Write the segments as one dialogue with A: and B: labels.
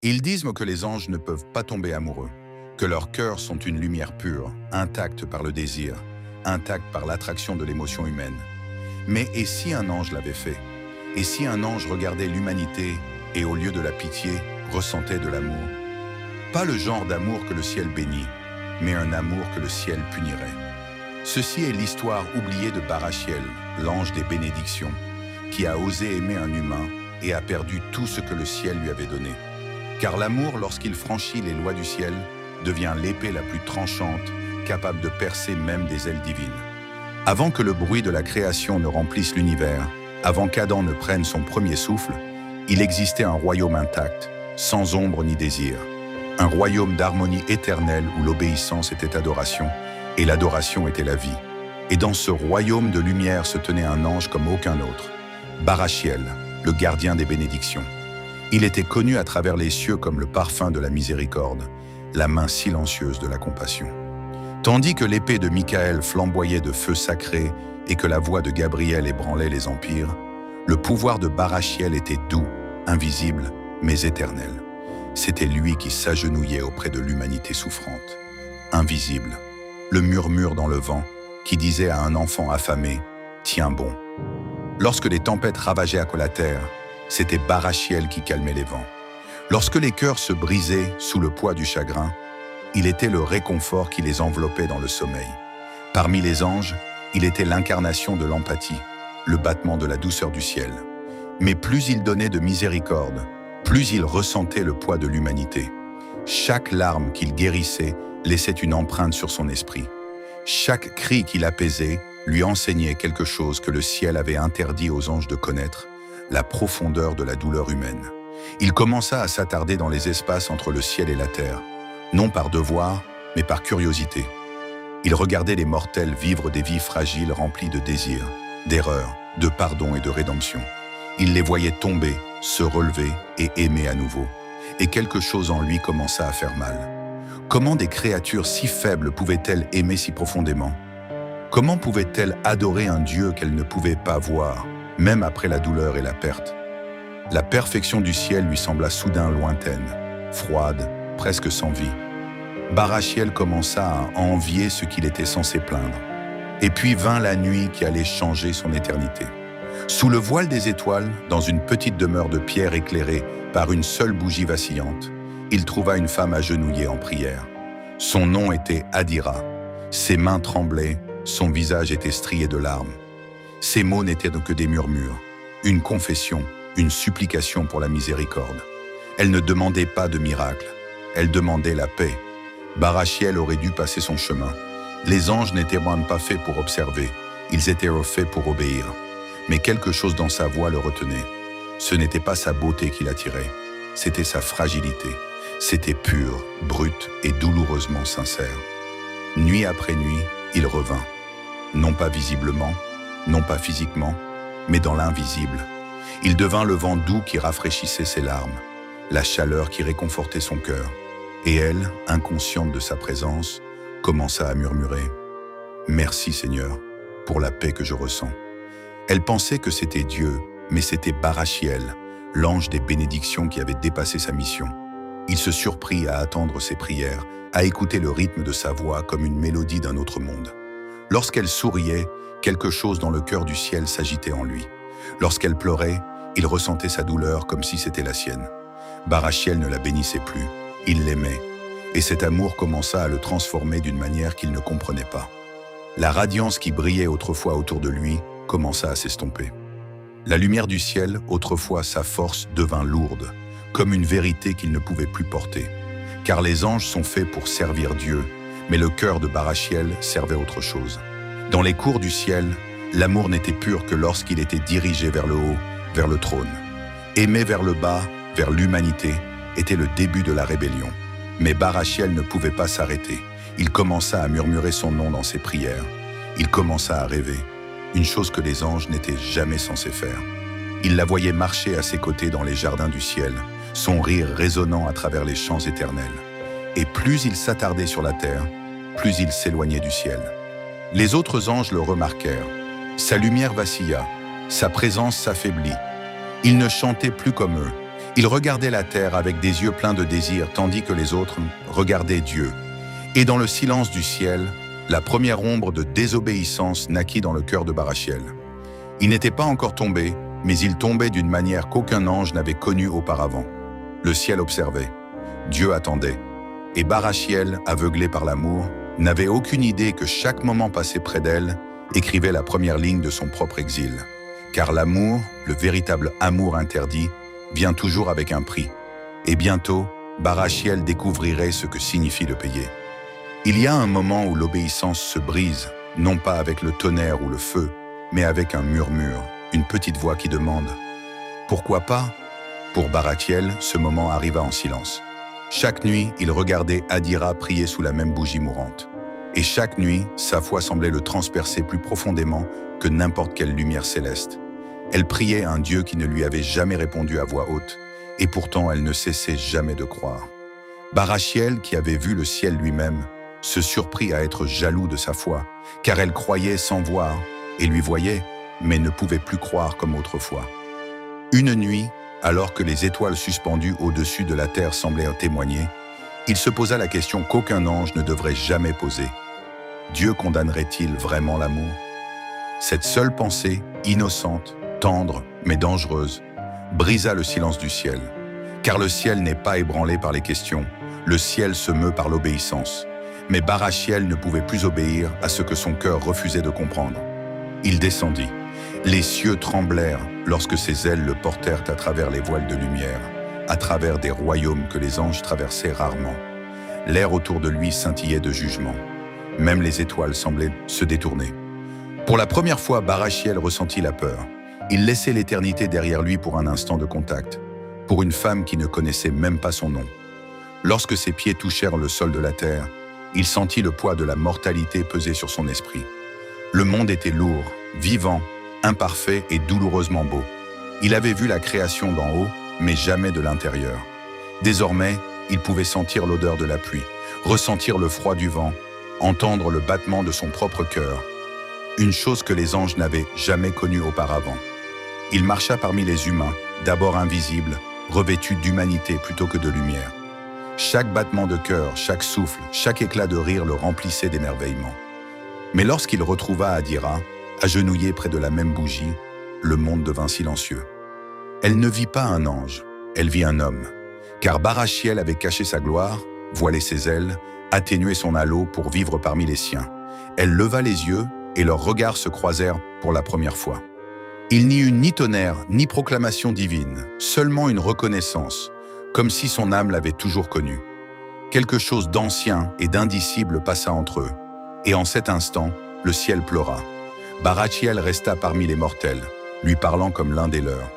A: Ils disent que les anges ne peuvent pas tomber amoureux, que leurs cœurs sont une lumière pure, intacte par le désir, intacte par l'attraction de l'émotion humaine. Mais et si un ange l'avait fait? Et si un ange regardait l'humanité et au lieu de la pitié, ressentait de l'amour? Pas le genre d'amour que le ciel bénit, mais un amour que le ciel punirait. Ceci est l'histoire oubliée de Barachiel, l'ange des bénédictions, qui a osé aimer un humain et a perdu tout ce que le ciel lui avait donné. Car l'amour, lorsqu'il franchit les lois du ciel, devient l'épée la plus tranchante, capable de percer même des ailes divines. Avant que le bruit de la création ne remplisse l'univers, avant qu'Adam ne prenne son premier souffle, il existait un royaume intact, sans ombre ni désir. Un royaume d'harmonie éternelle où l'obéissance était adoration et l'adoration était la vie. Et dans ce royaume de lumière se tenait un ange comme aucun autre, Barachiel, le gardien des bénédictions. Il était connu à travers les cieux comme le parfum de la miséricorde, la main silencieuse de la compassion. Tandis que l'épée de Michael flamboyait de feu sacré et que la voix de Gabriel ébranlait les empires, le pouvoir de Barachiel était doux, invisible, mais éternel. C'était lui qui s'agenouillait auprès de l'humanité souffrante. Invisible, le murmure dans le vent qui disait à un enfant affamé « Tiens bon ». Lorsque les tempêtes ravageaient la terre, c'était Barachiel qui calmait les vents. Lorsque les cœurs se brisaient sous le poids du chagrin, il était le réconfort qui les enveloppait dans le sommeil. Parmi les anges, il était l'incarnation de l'empathie, le battement de la douceur du ciel. Mais plus il donnait de miséricorde, plus il ressentait le poids de l'humanité. Chaque larme qu'il guérissait laissait une empreinte sur son esprit. Chaque cri qu'il apaisait lui enseignait quelque chose que le ciel avait interdit aux anges de connaître, la profondeur de la douleur humaine. Il commença à s'attarder dans les espaces entre le ciel et la terre, non par devoir, mais par curiosité. Il regardait les mortels vivre des vies fragiles remplies de désirs, d'erreurs, de pardon et de rédemption. Il les voyait tomber, se relever et aimer à nouveau. Et quelque chose en lui commença à faire mal. Comment des créatures si faibles pouvaient-elles aimer si profondément? Comment pouvaient-elles adorer un Dieu qu'elles ne pouvaient pas voir, même après la douleur et la perte? La perfection du ciel lui sembla soudain lointaine, froide, presque sans vie. Barachiel commença à envier ce qu'il était censé plaindre. Et puis vint la nuit qui allait changer son éternité. Sous le voile des étoiles, dans une petite demeure de pierre éclairée par une seule bougie vacillante, il trouva une femme agenouillée en prière. Son nom était Adira. Ses mains tremblaient, son visage était strié de larmes. Ses mots n'étaient que des murmures, une confession, une supplication pour la miséricorde. Elle ne demandait pas de miracle, elle demandait la paix. Barachiel aurait dû passer son chemin. Les anges n'étaient même pas faits pour observer, ils étaient faits pour obéir. Mais quelque chose dans sa voix le retenait. Ce n'était pas sa beauté qui l'attirait, c'était sa fragilité. C'était pur, brut et douloureusement sincère. Nuit après nuit, il revint. Non pas visiblement, non pas physiquement, mais dans l'invisible. Il devint le vent doux qui rafraîchissait ses larmes, la chaleur qui réconfortait son cœur. Et elle, inconsciente de sa présence, commença à murmurer « Merci Seigneur, pour la paix que je ressens ». Elle pensait que c'était Dieu, mais c'était Barachiel, l'ange des bénédictions qui avait dépassé sa mission. Il se surprit à attendre ses prières, à écouter le rythme de sa voix comme une mélodie d'un autre monde. Lorsqu'elle souriait, quelque chose dans le cœur du ciel s'agitait en lui. Lorsqu'elle pleurait, il ressentait sa douleur comme si c'était la sienne. Barachiel ne la bénissait plus, il l'aimait, et cet amour commença à le transformer d'une manière qu'il ne comprenait pas. La radiance qui brillait autrefois autour de lui commença à s'estomper. La lumière du ciel, autrefois sa force, devint lourde, comme une vérité qu'il ne pouvait plus porter. Car les anges sont faits pour servir Dieu, mais le cœur de Barachiel servait autre chose. Dans les cours du ciel, l'amour n'était pur que lorsqu'il était dirigé vers le haut, vers le trône. Aimer vers le bas, vers l'humanité, était le début de la rébellion. Mais Barachiel ne pouvait pas s'arrêter. Il commença à murmurer son nom dans ses prières. Il commença à rêver, une chose que les anges n'étaient jamais censés faire. Il la voyait marcher à ses côtés dans les jardins du ciel, son rire résonnant à travers les champs éternels. Et plus il s'attardait sur la terre, plus il s'éloignait du ciel. Les autres anges le remarquèrent. Sa lumière vacilla, sa présence s'affaiblit. Il ne chantait plus comme eux, Il regardait la terre avec des yeux pleins de désir, tandis que les autres regardaient Dieu. Et dans le silence du ciel, la première ombre de désobéissance naquit dans le cœur de Barachiel. Il n'était pas encore tombé, mais il tombait d'une manière qu'aucun ange n'avait connue auparavant. Le ciel observait, Dieu attendait, et Barachiel, aveuglé par l'amour, n'avait aucune idée que chaque moment passé près d'elle écrivait la première ligne de son propre exil. Car l'amour, le véritable amour interdit, vient toujours avec un prix. Et bientôt, Barachiel découvrirait ce que signifie le payer. Il y a un moment où l'obéissance se brise, non pas avec le tonnerre ou le feu, mais avec un murmure, une petite voix qui demande « Pourquoi pas ?» Pour Barachiel, ce moment arriva en silence. Chaque nuit, il regardait Adira prier sous la même bougie mourante. Et chaque nuit, sa foi semblait le transpercer plus profondément que n'importe quelle lumière céleste. Elle priait un Dieu qui ne lui avait jamais répondu à voix haute, et pourtant elle ne cessait jamais de croire. Barachiel, qui avait vu le ciel lui-même, se surprit à être jaloux de sa foi, car elle croyait sans voir, et lui voyait, mais ne pouvait plus croire comme autrefois. Une nuit, alors que les étoiles suspendues au-dessus de la terre semblaient en témoigner, il se posa la question qu'aucun ange ne devrait jamais poser. Dieu condamnerait-il vraiment l'amour? Cette seule pensée, innocente, tendre, mais dangereuse, brisa le silence du ciel. Car le ciel n'est pas ébranlé par les questions, le ciel se meut par l'obéissance. Mais Barachiel ne pouvait plus obéir à ce que son cœur refusait de comprendre. Il descendit. Les cieux tremblèrent lorsque ses ailes le portèrent à travers les voiles de lumière, à travers des royaumes que les anges traversaient rarement. L'air autour de lui scintillait de jugement. Même les étoiles semblaient se détourner. Pour la première fois, Barachiel ressentit la peur. Il laissait l'éternité derrière lui pour un instant de contact, pour une femme qui ne connaissait même pas son nom. Lorsque ses pieds touchèrent le sol de la terre, il sentit le poids de la mortalité peser sur son esprit. Le monde était lourd, vivant, imparfait et douloureusement beau. Il avait vu la création d'en haut, mais jamais de l'intérieur. Désormais, il pouvait sentir l'odeur de la pluie, ressentir le froid du vent, entendre le battement de son propre cœur, une chose que les anges n'avaient jamais connue auparavant. Il marcha parmi les humains, d'abord invisibles, revêtus d'humanité plutôt que de lumière. Chaque battement de cœur, chaque souffle, chaque éclat de rire le remplissait d'émerveillement. Mais lorsqu'il retrouva Adira, agenouillée près de la même bougie, le monde devint silencieux. Elle ne vit pas un ange, elle vit un homme. Car Barachiel avait caché sa gloire, voilé ses ailes, atténué son halo pour vivre parmi les siens. Elle leva les yeux et leurs regards se croisèrent pour la première fois. Il n'y eut ni tonnerre, ni proclamation divine, seulement une reconnaissance, comme si son âme l'avait toujours connue. Quelque chose d'ancien et d'indicible passa entre eux, et en cet instant, le ciel pleura. Barachiel resta parmi les mortels, lui parlant comme l'un des leurs.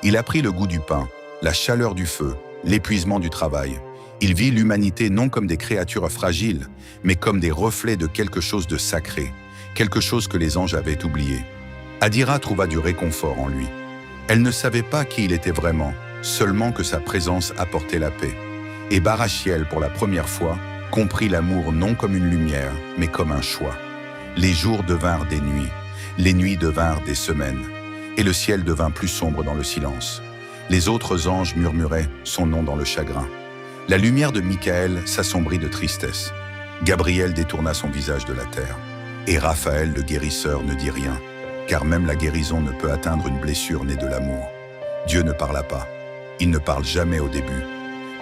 A: Il apprit le goût du pain, la chaleur du feu, l'épuisement du travail. Il vit l'humanité non comme des créatures fragiles, mais comme des reflets de quelque chose de sacré, quelque chose que les anges avaient oublié. Adira trouva du réconfort en lui. Elle ne savait pas qui il était vraiment, seulement que sa présence apportait la paix. Et Barachiel, pour la première fois, comprit l'amour non comme une lumière, mais comme un choix. Les jours devinrent des nuits, les nuits devinrent des semaines, et le ciel devint plus sombre dans le silence. Les autres anges murmuraient son nom dans le chagrin. La lumière de Michael s'assombrit de tristesse. Gabriel détourna son visage de la terre. Et Raphaël, le guérisseur, ne dit rien, car même la guérison ne peut atteindre une blessure née de l'amour. Dieu ne parla pas. Il ne parle jamais au début.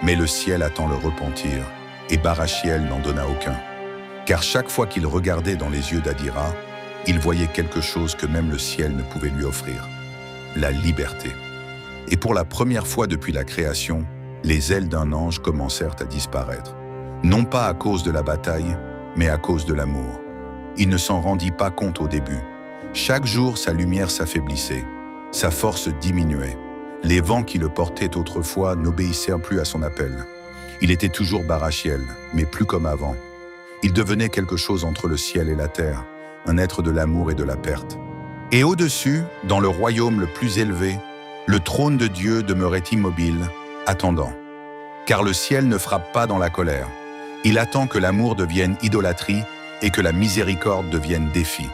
A: Mais le ciel attend le repentir, et Barachiel n'en donna aucun. Car chaque fois qu'il regardait dans les yeux d'Adira, il voyait quelque chose que même le ciel ne pouvait lui offrir. La liberté. Et pour la première fois depuis la création, les ailes d'un ange commencèrent à disparaître. Non pas à cause de la bataille, mais à cause de l'amour. Il ne s'en rendit pas compte au début. Chaque jour, sa lumière s'affaiblissait, sa force diminuait. Les vents qui le portaient autrefois n'obéissèrent plus à son appel. Il était toujours Barachiel, mais plus comme avant. Il devenait quelque chose entre le ciel et la terre, un être de l'amour et de la perte. Et au-dessus, dans le royaume le plus élevé, le trône de Dieu demeurait immobile, attendant. Car le ciel ne frappe pas dans la colère. Il attend que l'amour devienne idolâtrie et que la miséricorde devienne défi.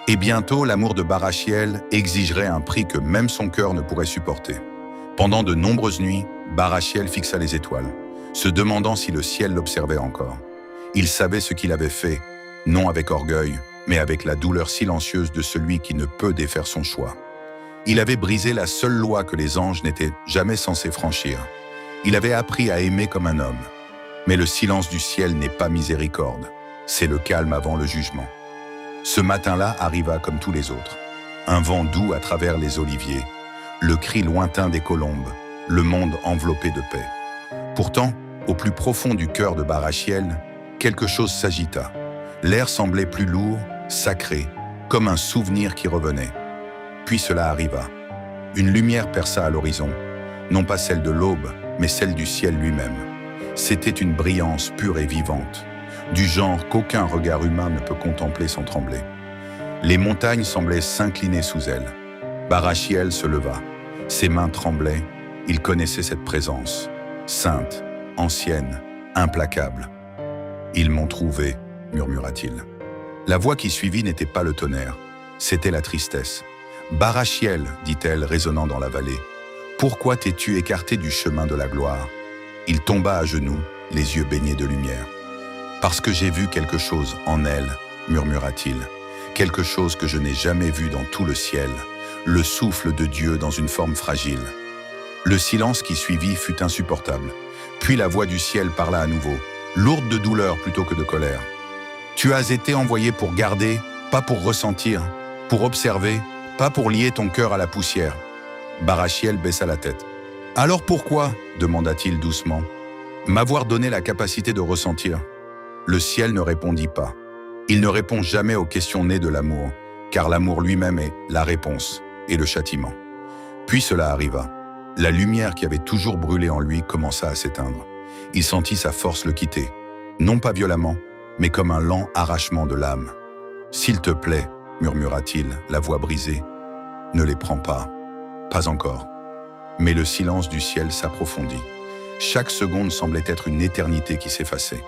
A: Et bientôt, l'amour de Barachiel exigerait un prix que même son cœur ne pourrait supporter. Pendant de nombreuses nuits, Barachiel fixa les étoiles, se demandant si le ciel l'observait encore. Il savait ce qu'il avait fait, non avec orgueil, mais avec la douleur silencieuse de celui qui ne peut défaire son choix. Il avait brisé la seule loi que les anges n'étaient jamais censés franchir. Il avait appris à aimer comme un homme. Mais le silence du ciel n'est pas miséricorde, c'est le calme avant le jugement. Ce matin-là arriva comme tous les autres. Un vent doux à travers les oliviers, le cri lointain des colombes, le monde enveloppé de paix. Pourtant, au plus profond du cœur de Barachiel, quelque chose s'agita. L'air semblait plus lourd, sacré, comme un souvenir qui revenait. Puis cela arriva. Une lumière perça à l'horizon, non pas celle de l'aube, mais celle du ciel lui-même. C'était une brillance pure et vivante, du genre qu'aucun regard humain ne peut contempler sans trembler. Les montagnes semblaient s'incliner sous elle. Barachiel se leva. Ses mains tremblaient. Il connaissait cette présence, sainte, ancienne, implacable. « Ils m'ont trouvé », murmura-t-il. La voix qui suivit n'était pas le tonnerre, c'était la tristesse. « Barachiel, dit-elle, résonnant dans la vallée, pourquoi t'es-tu écarté du chemin de la gloire ?» Il tomba à genoux, les yeux baignés de lumière. « Parce que j'ai vu quelque chose en elle, » murmura-t-il, « quelque chose que je n'ai jamais vu dans tout le ciel, le souffle de Dieu dans une forme fragile. » Le silence qui suivit fut insupportable. Puis la voix du ciel parla à nouveau, lourde de douleur plutôt que de colère. « Tu as été envoyé pour garder, pas pour ressentir, pour observer, pas pour lier ton cœur à la poussière. » Barachiel baissa la tête. « Alors pourquoi, demanda-t-il doucement, m'avoir donné la capacité de ressentir ?» Le ciel ne répondit pas. Il ne répond jamais aux questions nées de l'amour, car l'amour lui-même est la réponse et le châtiment. Puis cela arriva. La lumière qui avait toujours brûlé en lui commença à s'éteindre. Il sentit sa force le quitter, non pas violemment, mais comme un lent arrachement de l'âme. « S'il te plaît, murmura-t-il, la voix brisée, ne les prends pas, pas encore. » Mais le silence du ciel s'approfondit. Chaque seconde semblait être une éternité qui s'effaçait.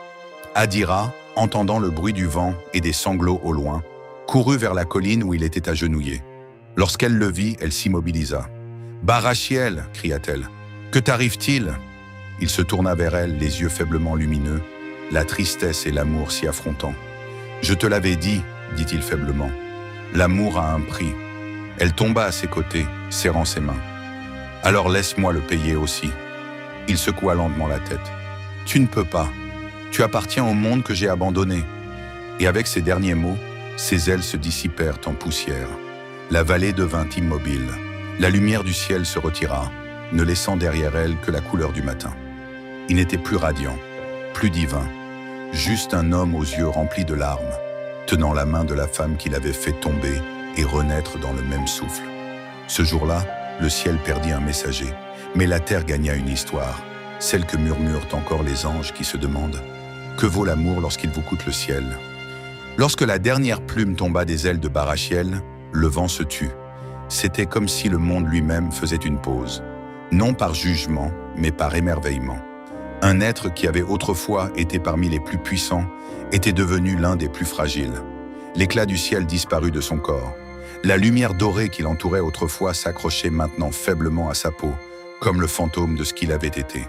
A: Adira, entendant le bruit du vent et des sanglots au loin, courut vers la colline où il était agenouillé. Lorsqu'elle le vit, elle s'immobilisa. « Barachiel » cria-t-elle. « Que t'arrive-t-il » Il se tourna vers elle, les yeux faiblement lumineux, la tristesse et l'amour s'y affrontant. « Je te l'avais dit » dit-il faiblement. « L'amour a un prix. » Elle tomba à ses côtés, serrant ses mains. « Alors laisse-moi le payer aussi. » Il secoua lentement la tête. « Tu ne peux pas. Tu appartiens au monde que j'ai abandonné. » Et avec ces derniers mots, ses ailes se dissipèrent en poussière. La vallée devint immobile. La lumière du ciel se retira, ne laissant derrière elle que la couleur du matin. Il n'était plus radiant, plus divin, juste un homme aux yeux remplis de larmes, tenant la main de la femme qu'il avait fait tomber et renaître dans le même souffle. Ce jour-là, le ciel perdit un messager, mais la terre gagna une histoire, celle que murmurent encore les anges qui se demandent « Que vaut l'amour lorsqu'il vous coûte le ciel ?» Lorsque la dernière plume tomba des ailes de Barachiel, le vent se tut. C'était comme si le monde lui-même faisait une pause, non par jugement, mais par émerveillement. Un être qui avait autrefois été parmi les plus puissants était devenu l'un des plus fragiles. L'éclat du ciel disparut de son corps. La lumière dorée qui l'entourait autrefois s'accrochait maintenant faiblement à sa peau, comme le fantôme de ce qu'il avait été.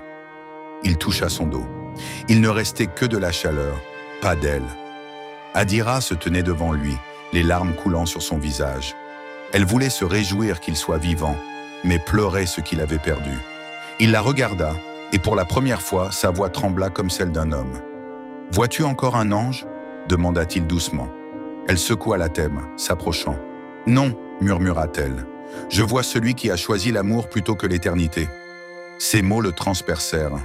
A: Il toucha son dos. Il ne restait que de la chaleur, pas d'aile. Adira se tenait devant lui, les larmes coulant sur son visage. Elle voulait se réjouir qu'il soit vivant, mais pleurait ce qu'il avait perdu. Il la regarda, et pour la première fois, sa voix trembla comme celle d'un homme. « Vois-tu encore un ange » demanda-t-il doucement. Elle secoua la tête, s'approchant. « Non » murmura-t-elle. « Je vois celui qui a choisi l'amour plutôt que l'éternité. » Ces mots le transpercèrent,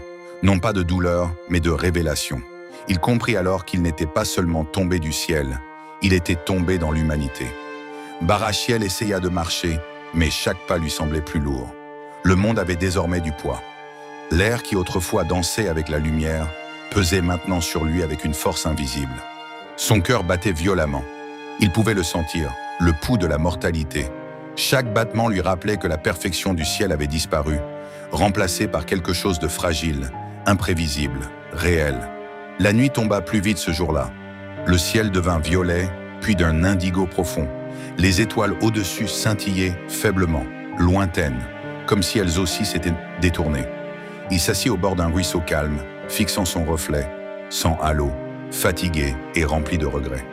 A: non pas de douleur, mais de révélation. Il comprit alors qu'il n'était pas seulement tombé du ciel, il était tombé dans l'humanité. Barachiel essaya de marcher, mais chaque pas lui semblait plus lourd. Le monde avait désormais du poids. L'air qui autrefois dansait avec la lumière pesait maintenant sur lui avec une force invisible. Son cœur battait violemment. Il pouvait le sentir, le pouls de la mortalité. Chaque battement lui rappelait que la perfection du ciel avait disparu, remplacée par quelque chose de fragile, imprévisible, réel. La nuit tomba plus vite ce jour-là. Le ciel devint violet, puis d'un indigo profond. Les étoiles au-dessus scintillaient faiblement, lointaines, comme si elles aussi s'étaient détournées. Il s'assit au bord d'un ruisseau calme, fixant son reflet, sans halo, fatigué et rempli de regrets.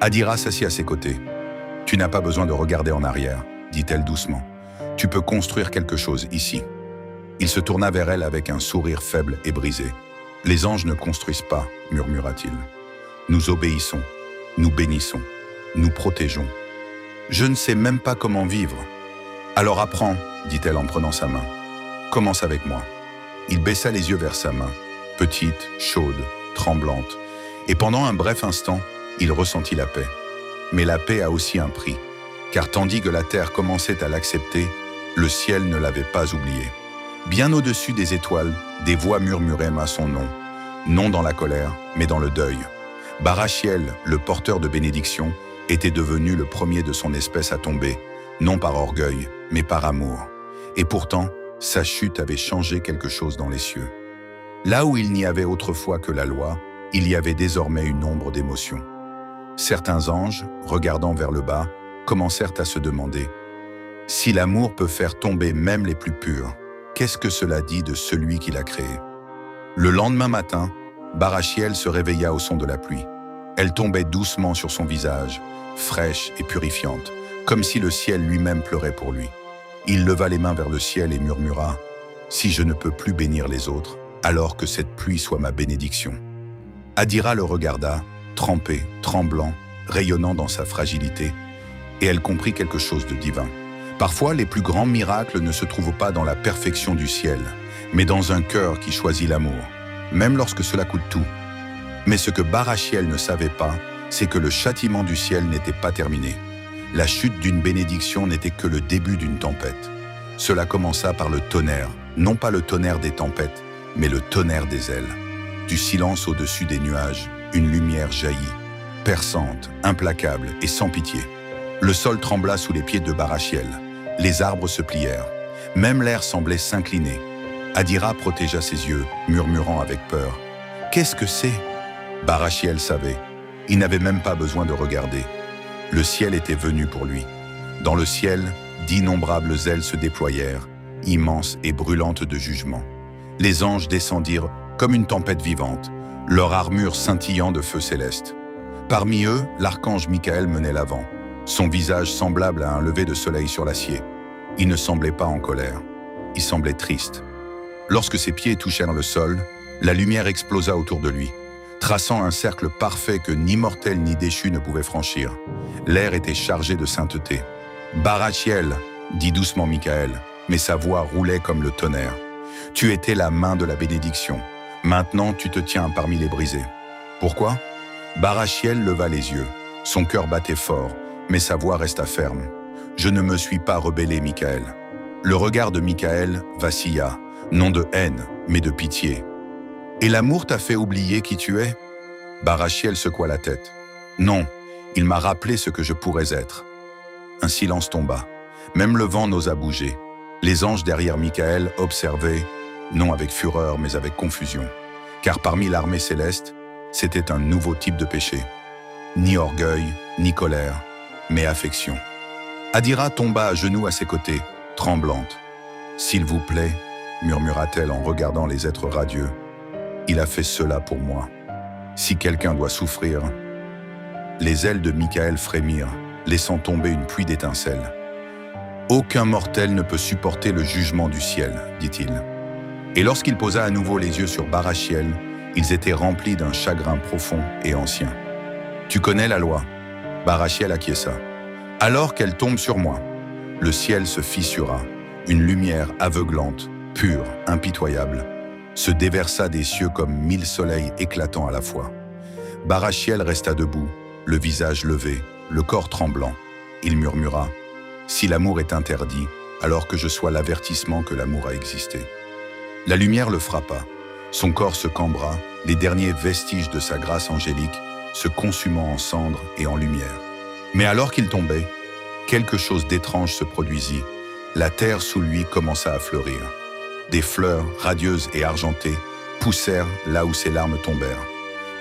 A: Adira s'assit à ses côtés. « Tu n'as pas besoin de regarder en arrière, dit-elle doucement. Tu peux construire quelque chose ici. » Il se tourna vers elle avec un sourire faible et brisé. « Les anges ne construisent pas, murmura-t-il. Nous obéissons, nous bénissons, nous protégeons. Je ne sais même pas comment vivre. Alors apprends, dit-elle en prenant sa main. Commence avec moi. » Il baissa les yeux vers sa main, petite, chaude, tremblante, et pendant un bref instant, il ressentit la paix. Mais la paix a aussi un prix, car tandis que la terre commençait à l'accepter, le ciel ne l'avait pas oublié. Bien au-dessus des étoiles, des voix murmuraient son nom, non dans la colère, mais dans le deuil. Barachiel, le porteur de bénédiction, était devenu le premier de son espèce à tomber, non par orgueil, mais par amour. Et pourtant, sa chute avait changé quelque chose dans les cieux. Là où il n'y avait autrefois que la loi, il y avait désormais une ombre d'émotion. Certains anges, regardant vers le bas, commencèrent à se demander « Si l'amour peut faire tomber même les plus purs, qu'est-ce que cela dit de celui qui l'a créé ?» Le lendemain matin, Barachiel se réveilla au son de la pluie. Elle tombait doucement sur son visage, fraîche et purifiante, comme si le ciel lui-même pleurait pour lui. Il leva les mains vers le ciel et murmura « Si je ne peux plus bénir les autres, alors que cette pluie soit ma bénédiction. » Adira le regarda, trempé, tremblant, rayonnant dans sa fragilité, et elle comprit quelque chose de divin. Parfois, les plus grands miracles ne se trouvent pas dans la perfection du ciel, mais dans un cœur qui choisit l'amour, même lorsque cela coûte tout. Mais ce que Barachiel ne savait pas, c'est que le châtiment du ciel n'était pas terminé. La chute d'une bénédiction n'était que le début d'une tempête. Cela commença par le tonnerre, non pas le tonnerre des tempêtes, mais le tonnerre des ailes. Du silence au-dessus des nuages, une lumière jaillit, perçante, implacable et sans pitié. Le sol trembla sous les pieds de Barachiel. Les arbres se plièrent. Même l'air semblait s'incliner. Adira protégea ses yeux, murmurant avec peur. « Qu'est-ce que c'est ?» Barachiel savait. Il n'avait même pas besoin de regarder. Le ciel était venu pour lui. Dans le ciel, d'innombrables ailes se déployèrent, immenses et brûlantes de jugement. Les anges descendirent comme une tempête vivante, leur armure scintillant de feu céleste. Parmi eux, l'archange Michael menait l'avant, son visage semblable à un lever de soleil sur l'acier. Il ne semblait pas en colère, il semblait triste. Lorsque ses pieds touchèrent le sol, la lumière explosa autour de lui, traçant un cercle parfait que ni mortel ni déchu ne pouvait franchir. L'air était chargé de sainteté. « Barachiel » dit doucement Michael, mais sa voix roulait comme le tonnerre. « Tu étais la main de la bénédiction. Maintenant, tu te tiens parmi les brisés. » Pourquoi ? Barachiel leva les yeux. Son cœur battait fort, mais sa voix resta ferme. « Je ne me suis pas rebellé, Michael. » Le regard de Michael vacilla, non de haine, mais de pitié. « Et l'amour t'a fait oublier qui tu es ?» Barachiel secoua la tête. « Non, il m'a rappelé ce que je pourrais être. » Un silence tomba. Même le vent n'osa bouger. Les anges derrière Michael observaient, non avec fureur, mais avec confusion. Car parmi l'armée céleste, c'était un nouveau type de péché. Ni orgueil, ni colère, mais affection. Adira tomba à genoux à ses côtés, tremblante. « S'il vous plaît, » murmura-t-elle en regardant les êtres radieux, « il a fait cela pour moi. Si quelqu'un doit souffrir... » Les ailes de Michael frémirent, laissant tomber une pluie d'étincelles. « Aucun mortel ne peut supporter le jugement du ciel, dit-il. » Et lorsqu'il posa à nouveau les yeux sur Barachiel, ils étaient remplis d'un chagrin profond et ancien. « Tu connais la loi ?» Barachiel acquiesça. « Alors qu'elle tombe sur moi. » Le ciel se fissura, une lumière aveuglante, pure, impitoyable, se déversa des cieux comme 1000 soleils éclatant à la fois. Barachiel resta debout, le visage levé, le corps tremblant. Il murmura « Si l'amour est interdit, alors que je sois l'avertissement que l'amour a existé. » La lumière le frappa, son corps se cambra, les derniers vestiges de sa grâce angélique se consumant en cendres et en lumière. Mais alors qu'il tombait, quelque chose d'étrange se produisit. La terre sous lui commença à fleurir. Des fleurs, radieuses et argentées, poussèrent là où ses larmes tombèrent.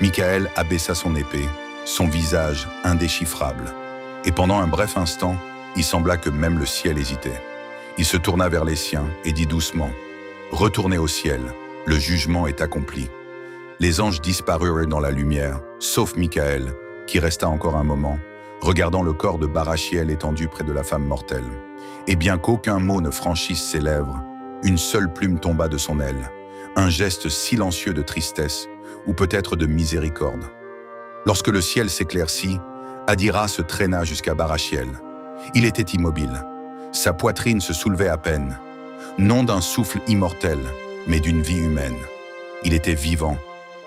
A: Michael abaissa son épée, son visage indéchiffrable. Et pendant un bref instant, il sembla que même le ciel hésitait. Il se tourna vers les siens et dit doucement, « Retournez au ciel, le jugement est accompli. » Les anges disparurent dans la lumière, sauf Michael, qui resta encore un moment, regardant le corps de Barachiel étendu près de la femme mortelle. Et bien qu'aucun mot ne franchisse ses lèvres, une seule plume tomba de son aile, un geste silencieux de tristesse ou peut-être de miséricorde. Lorsque le ciel s'éclaircit, Adira se traîna jusqu'à Barachiel. Il était immobile. Sa poitrine se soulevait à peine, non d'un souffle immortel, mais d'une vie humaine. Il était vivant,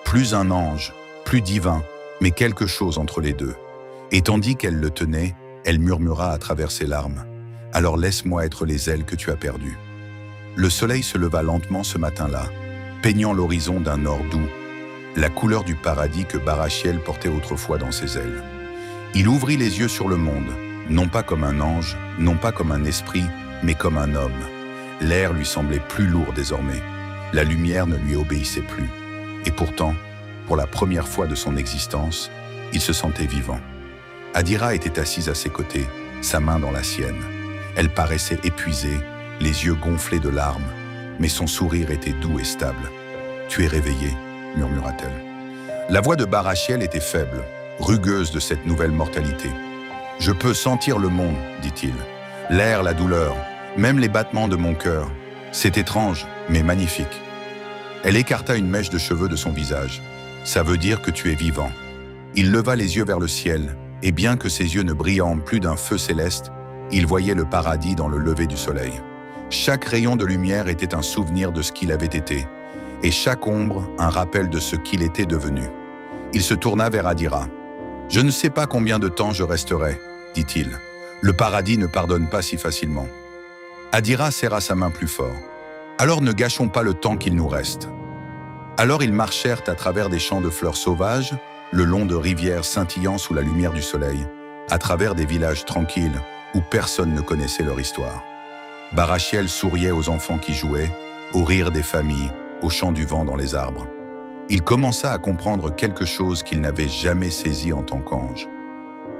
A: plus un ange, plus divin, mais quelque chose entre les deux. Et tandis qu'elle le tenait, elle murmura à travers ses larmes, « Alors laisse-moi être les ailes que tu as perdues. » Le soleil se leva lentement ce matin-là, peignant l'horizon d'un or doux, la couleur du paradis que Barachiel portait autrefois dans ses ailes. Il ouvrit les yeux sur le monde, non pas comme un ange, non pas comme un esprit, mais comme un homme. L'air lui semblait plus lourd désormais. La lumière ne lui obéissait plus. Et pourtant, pour la première fois de son existence, il se sentait vivant. Adira était assise à ses côtés, sa main dans la sienne. Elle paraissait épuisée, les yeux gonflés de larmes, mais son sourire était doux et stable. « Tu es réveillée » murmura-t-elle. La voix de Barachiel était faible, rugueuse de cette nouvelle mortalité. « Je peux sentir le monde, dit-il. L'air, la douleur, même les battements de mon cœur. C'est étrange, mais magnifique. » Elle écarta une mèche de cheveux de son visage. « Ça veut dire que tu es vivant. » Il leva les yeux vers le ciel, et bien que ses yeux ne brillant plus d'un feu céleste, il voyait le paradis dans le lever du soleil. Chaque rayon de lumière était un souvenir de ce qu'il avait été, et chaque ombre un rappel de ce qu'il était devenu. Il se tourna vers Adira. « Je ne sais pas combien de temps je resterai, » dit-il. « Le paradis ne pardonne pas si facilement. » Adira serra sa main plus fort. « Alors ne gâchons pas le temps qu'il nous reste. » Alors ils marchèrent à travers des champs de fleurs sauvages, le long de rivières scintillant sous la lumière du soleil, à travers des villages tranquilles où personne ne connaissait leur histoire. Barachiel souriait aux enfants qui jouaient, au rire des familles, au chant du vent dans les arbres. Il commença à comprendre quelque chose qu'il n'avait jamais saisi en tant qu'ange.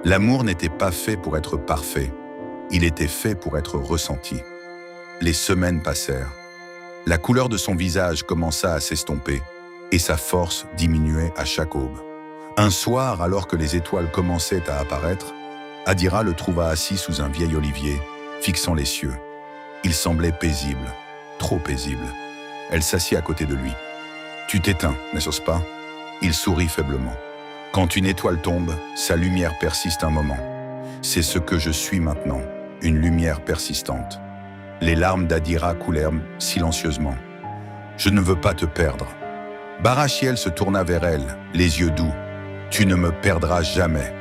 A: L'amour n'était pas fait pour être parfait, il était fait pour être ressenti. Les semaines passèrent. La couleur de son visage commença à s'estomper et sa force diminuait à chaque aube. Un soir, alors que les étoiles commençaient à apparaître, Adira le trouva assis sous un vieil olivier, fixant les cieux. Il semblait paisible, trop paisible. Elle s'assit à côté de lui. « Tu t'éteins, n'est-ce pas ?» Il sourit faiblement. « Quand une étoile tombe, sa lumière persiste un moment. C'est ce que je suis maintenant, une lumière persistante. » Les larmes d'Adira coulèrent silencieusement. « Je ne veux pas te perdre. » Barachiel se tourna vers elle, les yeux doux. « Tu ne me perdras jamais.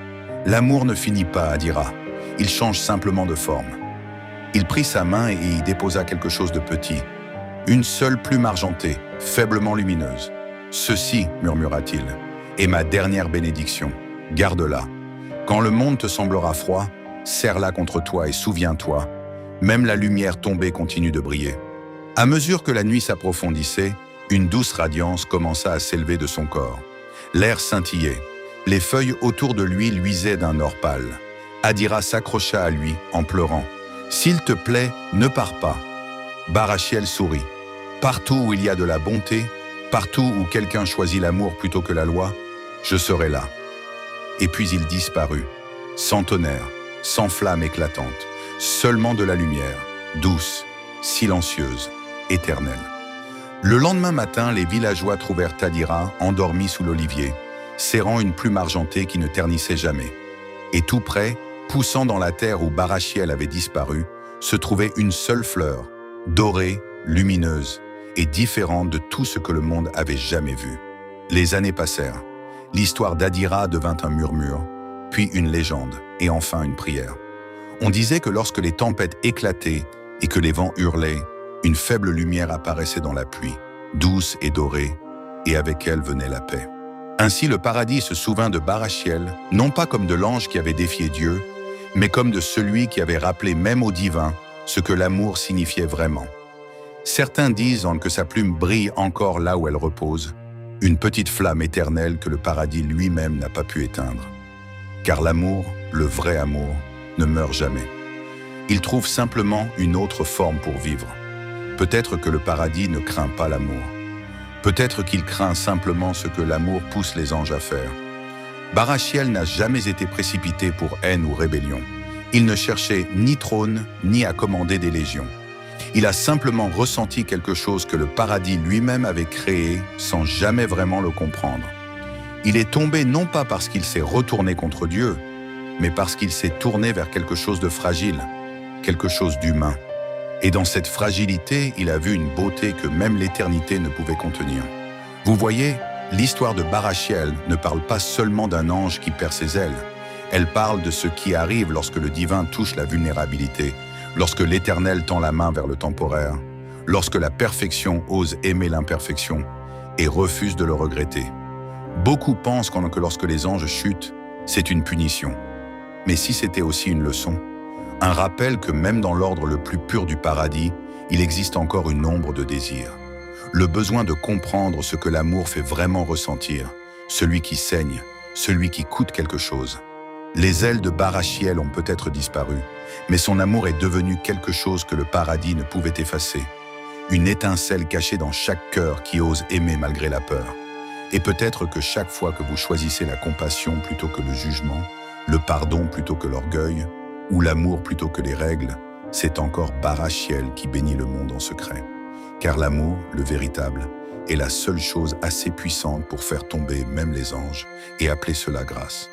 A: L'amour ne finit pas, Adira. Il change simplement de forme. » Il prit sa main et y déposa quelque chose de petit. Une seule plume argentée, faiblement lumineuse. « Ceci, murmura-t-il, est ma dernière bénédiction. Garde-la. Quand le monde te semblera froid, serre-la contre toi et souviens-toi, même la lumière tombée continue de briller. » À mesure que la nuit s'approfondissait, une douce radiance commença à s'élever de son corps. L'air scintillait. Les feuilles autour de lui luisaient d'un or pâle. Adira s'accrocha à lui en pleurant. « S'il te plaît, ne pars pas. » Barachiel sourit. « Partout où il y a de la bonté, partout où quelqu'un choisit l'amour plutôt que la loi, je serai là. » Et puis il disparut, sans tonnerre, sans flamme éclatante, seulement de la lumière, douce, silencieuse, éternelle. Le lendemain matin, les villageois trouvèrent Adira endormie sous l'olivier, serrant une plume argentée qui ne ternissait jamais. Et tout près, poussant dans la terre où Barachiel avait disparu, se trouvait une seule fleur, dorée, lumineuse et différente de tout ce que le monde avait jamais vu. Les années passèrent. L'histoire d'Adira devint un murmure, puis une légende, et enfin une prière. On disait que lorsque les tempêtes éclataient et que les vents hurlaient, une faible lumière apparaissait dans la pluie, douce et dorée, et avec elle venait la paix. Ainsi le paradis se souvint de Barachiel, non pas comme de l'ange qui avait défié Dieu, mais comme de celui qui avait rappelé même au divin ce que l'amour signifiait vraiment. Certains disent que sa plume brille encore là où elle repose, une petite flamme éternelle que le paradis lui-même n'a pas pu éteindre. Car l'amour, le vrai amour, ne meurt jamais. Il trouve simplement une autre forme pour vivre. Peut-être que le paradis ne craint pas l'amour. Peut-être qu'il craint simplement ce que l'amour pousse les anges à faire. Barachiel n'a jamais été précipité pour haine ou rébellion. Il ne cherchait ni trône, ni à commander des légions. Il a simplement ressenti quelque chose que le paradis lui-même avait créé sans jamais vraiment le comprendre. Il est tombé non pas parce qu'il s'est retourné contre Dieu, mais parce qu'il s'est tourné vers quelque chose de fragile, quelque chose d'humain. Et dans cette fragilité, il a vu une beauté que même l'éternité ne pouvait contenir. Vous voyez, l'histoire de Barachiel ne parle pas seulement d'un ange qui perd ses ailes. Elle parle de ce qui arrive lorsque le divin touche la vulnérabilité, lorsque l'Éternel tend la main vers le temporaire, lorsque la perfection ose aimer l'imperfection et refuse de le regretter. Beaucoup pensent que lorsque les anges chutent, c'est une punition. Mais si c'était aussi une leçon, un rappel que même dans l'ordre le plus pur du paradis, il existe encore une ombre de désir. Le besoin de comprendre ce que l'amour fait vraiment ressentir, celui qui saigne, celui qui coûte quelque chose. Les ailes de Barachiel ont peut-être disparu, mais son amour est devenu quelque chose que le paradis ne pouvait effacer. Une étincelle cachée dans chaque cœur qui ose aimer malgré la peur. Et peut-être que chaque fois que vous choisissez la compassion plutôt que le jugement, le pardon plutôt que l'orgueil, ou l'amour plutôt que les règles, c'est encore Barachiel qui bénit le monde en secret. Car l'amour, le véritable, est la seule chose assez puissante pour faire tomber même les anges et appeler cela grâce.